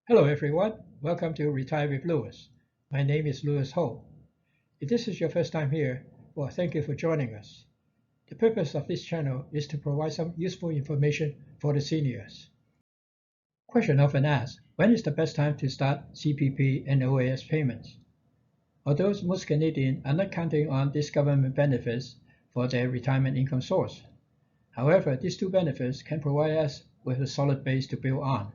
Hello everyone, welcome to Retire with Lewis. My name is Lewis Ho. If this is your first time here, well, thank you for joining us. The purpose of this channel is to provide some useful information for the seniors. Question often asked, when is the best time to start CPP and OAS payments? Although most Canadians are not counting on these government benefits for their retirement income source. However, these two benefits can provide us with a solid base to build on.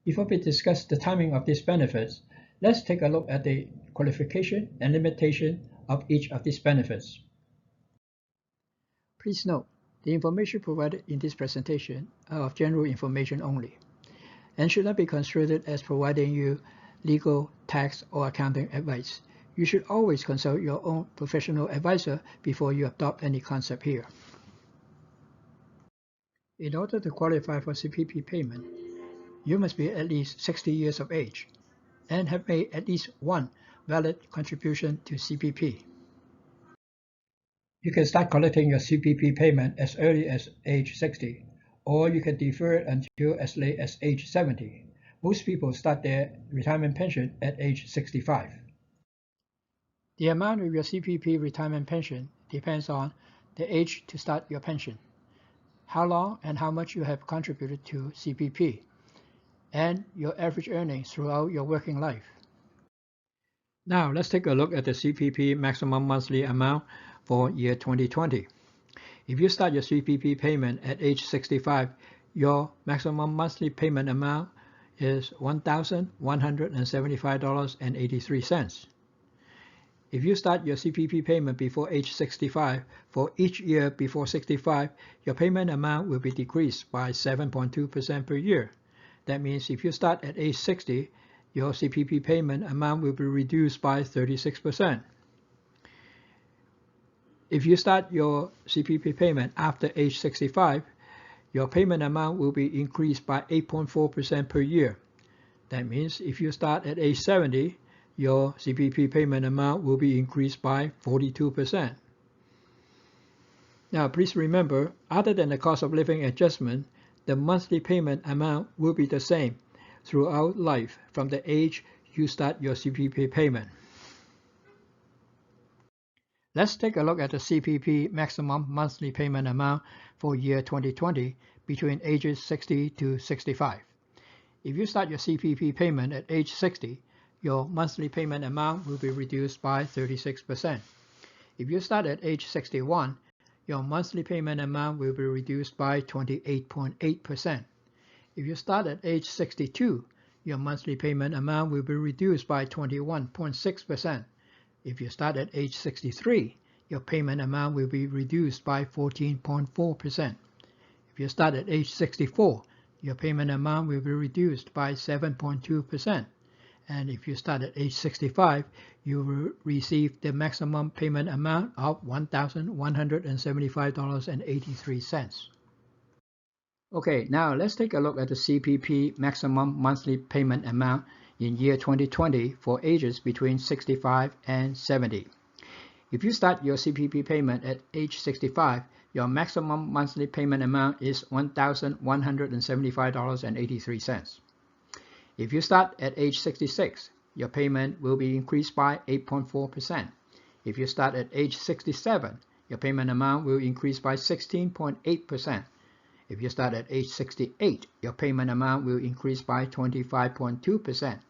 Before we discuss the timing of these benefits, let's take a look at the qualification and limitation of each of these benefits. Please note, the information provided in this presentation are of general information only and should not be construed as providing you legal, tax, or accounting advice. You should always consult your own professional advisor before you adopt any concept here. In order to qualify for CPP payment, you must be at least 60 years of age and have made at least one valid contribution to CPP. You can start collecting your CPP payment as early as age 60, or you can defer it until as late as age 70. Most people start their retirement pension at age 65. The amount of your CPP retirement pension depends on the age to start your pension, how long and how much you have contributed to CPP, and your average earnings throughout your working life. Now let's take a look at the CPP maximum monthly amount for year 2020. If you start your CPP payment at age 65, your maximum monthly payment amount is $1,175.83. If you start your CPP payment before age 65, for each year before 65, your payment amount will be decreased by 7.2% per year. That means if you start at age 60, your CPP payment amount will be reduced by 36%. If you start your CPP payment after age 65, your payment amount will be increased by 8.4% per year. That means if you start at age 70, your CPP payment amount will be increased by 42%. Now please remember, other than the cost of living adjustment, the monthly payment amount will be the same throughout life from the age you start your CPP payment. Let's take a look at the CPP maximum monthly payment amount for year 2020 between ages 60 to 65. If you start your CPP payment at age 60, your monthly payment amount will be reduced by 36%. If you start at age 61, your monthly payment amount will be reduced by 28.8%. If you start at age 62, your monthly payment amount will be reduced by 21.6%. If you start at age 63, your payment amount will be reduced by 14.4%. If you start at age 64, your payment amount will be reduced by 7.2%. And if you start at age 65, you will receive the maximum payment amount of $1,175.83. Okay, now let's take a look at the CPP maximum monthly payment amount in year 2020 for ages between 65 and 70. If you start your CPP payment at age 65, your maximum monthly payment amount is $1,175.83. If you start at age 66, your payment will be increased by 8.4%. If you start at age 67, your payment amount will increase by 16.8%. If you start at age 68, your payment amount will increase by 25.2%.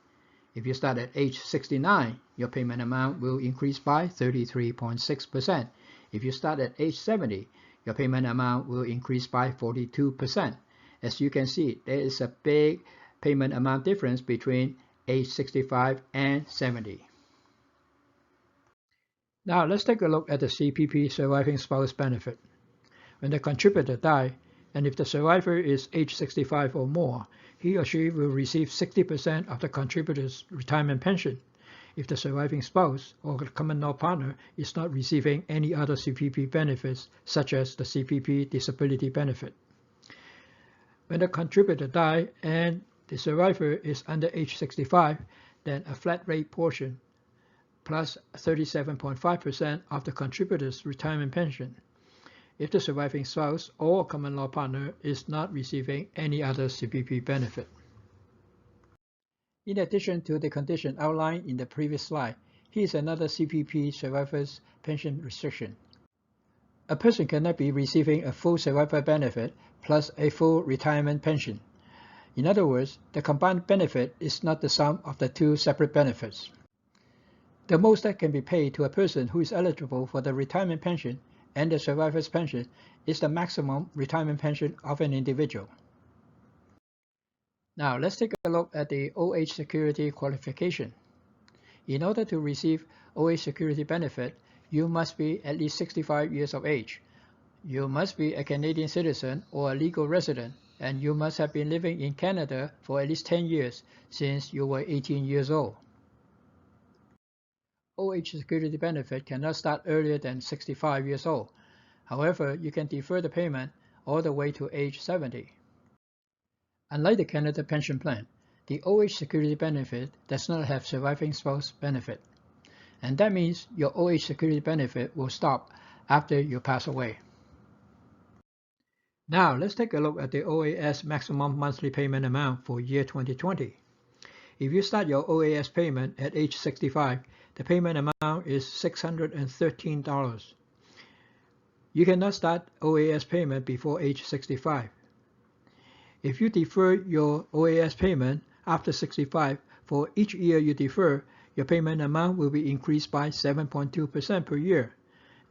If you start at age 69, your payment amount will increase by 33.6%. If you start at age 70, your payment amount will increase by 42%. As you can see, there is a big payment amount difference between age 65 and 70. Now let's take a look at the CPP surviving spouse benefit. When the contributor dies, and if the survivor is age 65 or more, he or she will receive 60% of the contributor's retirement pension if the surviving spouse or the common law partner is not receiving any other CPP benefits, such as the CPP disability benefit. When the contributor dies and the survivor is under age 65, then a flat rate portion plus 37.5% of the contributor's retirement pension if the surviving spouse or common law partner is not receiving any other CPP benefit. In addition to the condition outlined in the previous slide, here is another CPP survivor's pension restriction. A person cannot be receiving a full survivor benefit plus a full retirement pension. In other words, the combined benefit is not the sum of the two separate benefits. The most that can be paid to a person who is eligible for the retirement pension and the survivor's pension is the maximum retirement pension of an individual. Now let's take a look at the OAS security qualification. In order to receive OAS security benefit, you must be at least 65 years of age. You must be a Canadian citizen or a legal resident, and you must have been living in Canada for at least 10 years since you were 18 years old. OAS security benefit cannot start earlier than 65 years old. However, you can defer the payment all the way to age 70. Unlike the Canada pension plan, the OAS security benefit does not have surviving spouse benefit. And that means your OAS security benefit will stop after you pass away. Now let's take a look at the OAS maximum monthly payment amount for year 2020. If you start your OAS payment at age 65, the payment amount is $613. You cannot start OAS payment before age 65. If you defer your OAS payment after 65, for each year you defer, your payment amount will be increased by 7.2% per year.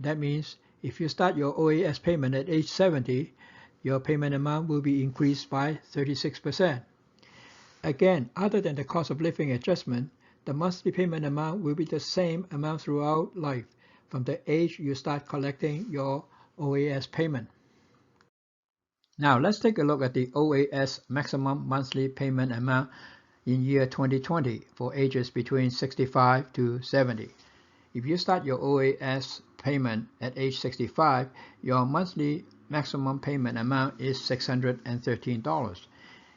That means if you start your OAS payment at age 70, your payment amount will be increased by 36%. Again, other than the cost of living adjustment, the monthly payment amount will be the same amount throughout life from the age you start collecting your OAS payment. Now let's take a look at the OAS maximum monthly payment amount in year 2020 for ages between 65 to 70. If you start your OAS payment at age 65, your monthly maximum payment amount is $613.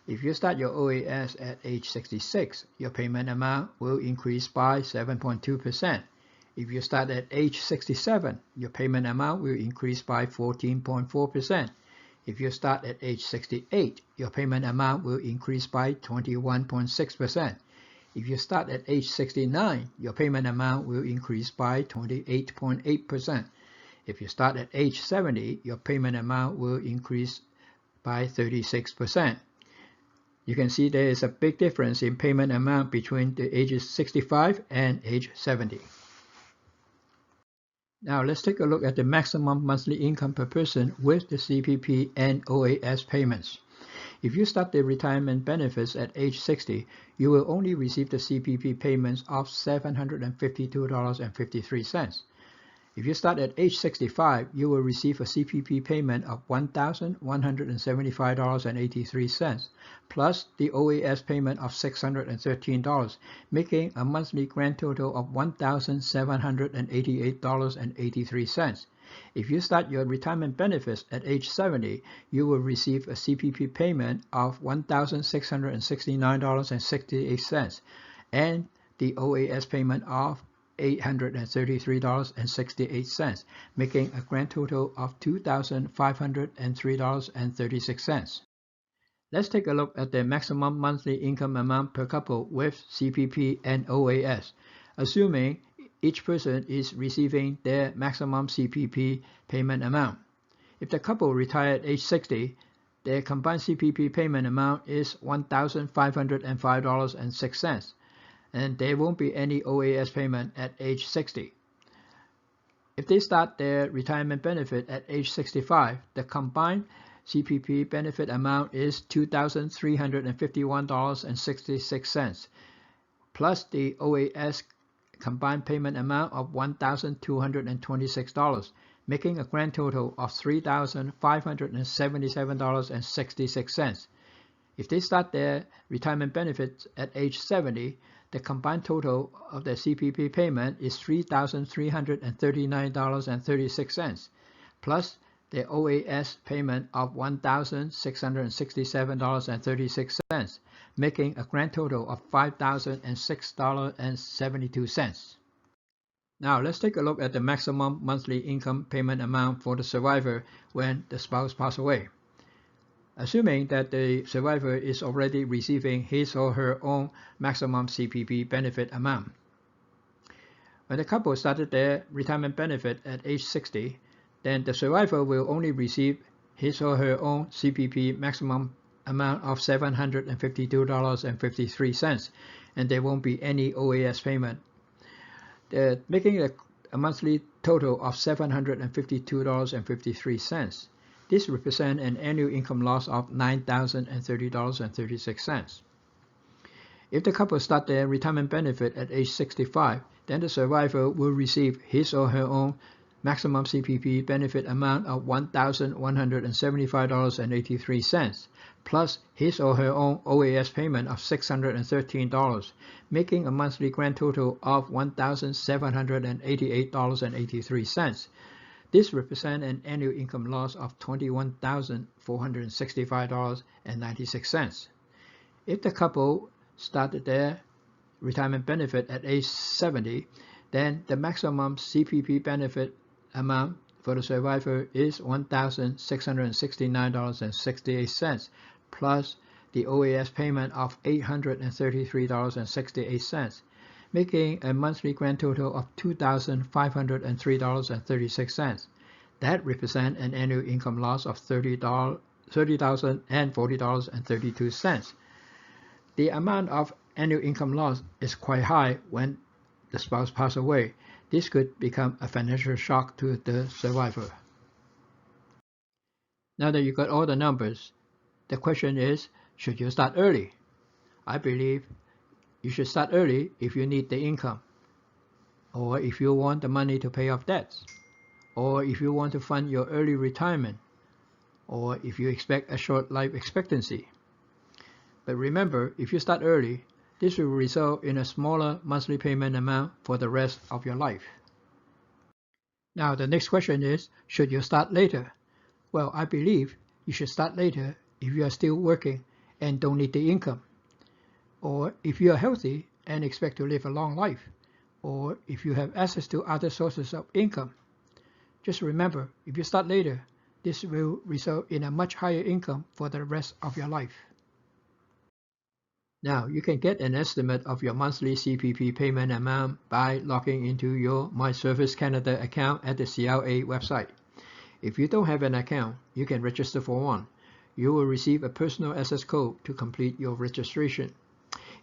If you start your OAS at age 66, your payment amount will increase by 7.2%. If you start at age 67, your payment amount will increase by 14.4%. If you start at age 68, your payment amount will increase by 21.6%. If you start at age 69, your payment amount will increase by 28.8%. If you start at age 70, your payment amount will increase by 36%. You can see there is a big difference in payment amount between the ages 65 and age 70. Now let's take a look at the maximum monthly income per person with the CPP and OAS payments. If you start the retirement benefits at age 60, you will only receive the CPP payments of $752.53. If you start at age 65, you will receive a CPP payment of $1,175.83, plus the OAS payment of $613, making a monthly grand total of $1,788.83. If you start your retirement benefits at age 70, you will receive a CPP payment of $1,669.68 and the OAS payment of $833.68, making a grand total of $2,503.36. Let's take a look at the maximum monthly income amount per couple with CPP and OAS, assuming each person is receiving their maximum CPP payment amount. If the couple retire at age 60, their combined CPP payment amount is $1,505.06. and there won't be any OAS payment at age 60. If they start their retirement benefit at age 65, the combined CPP benefit amount is $2,351.66, plus the OAS combined payment amount of $1,226, making a grand total of $3,577.66. If they start their retirement benefits at age 70, the combined total of the CPP payment is $3,339.36, plus the OAS payment of $1,667.36, making a grand total of $5,006.72. Now let's take a look at the maximum monthly income payment amount for the survivor when the spouse passes away. assuming that the survivor is already receiving his or her own maximum CPP benefit amount. When the couple started their retirement benefit at age 60, then the survivor will only receive his or her own CPP maximum amount of $752.53, and there won't be any OAS payment. Making a monthly total of $752.53. This represents an annual income loss of $9,030.36. If the couple start their retirement benefit at age 65, then the survivor will receive his or her own maximum CPP benefit amount of $1,175.83, plus his or her own OAS payment of $613, making a monthly grand total of $1,788.83. This represents an annual income loss of $21,465.96. If the couple started their retirement benefit at age 70, then the maximum CPP benefit amount for the survivor is $1,669.68, plus the OAS payment of $833.68, making a monthly grand total of $2,503.36. That represents an annual income loss of $30,040.32. The amount of annual income loss is quite high when the spouse passes away. This could become a financial shock to the survivor. Now that you got all the numbers, the question is, should you start early? I believe you should start early if you need the income, or if you want the money to pay off debts, or if you want to fund your early retirement, or if you expect a short life expectancy. But remember, if you start early, this will result in a smaller monthly payment amount for the rest of your life. Now, the next question is, should you start later? Well, I believe you should start later if you are still working and don't need the income, or if you are healthy and expect to live a long life, or if you have access to other sources of income. Just remember, if you start later, this will result in a much higher income for the rest of your life. Now, you can get an estimate of your monthly CPP payment amount by logging into your My Service Canada account at the CRA website. If you don't have an account, you can register for one. You will receive a personal access code to complete your registration.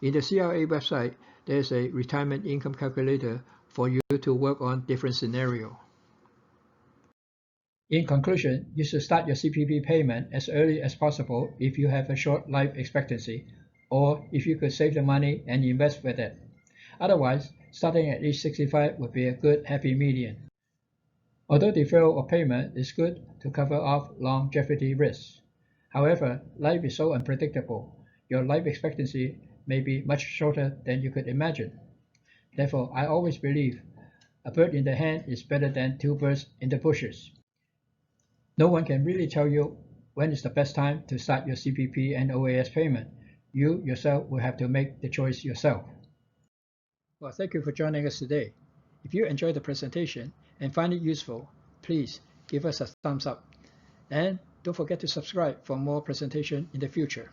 In the CRA website, there is a retirement income calculator for you to work on different scenarios. In conclusion, you should start your CPP payment as early as possible if you have a short life expectancy, or if you could save the money and invest with it. Otherwise, starting at age 65 would be a good happy median. Although deferral of payment is good to cover off longevity risks. However, life is so unpredictable. Your life expectancy may be much shorter than you could imagine. Therefore, I always believe a bird in the hand is better than two birds in the bushes. No one can really tell you when is the best time to start your CPP and OAS payment. You yourself will have to make the choice yourself. Well, thank you for joining us today. If you enjoyed the presentation and find it useful, please give us a thumbs up. And don't forget to subscribe for more presentation in the future.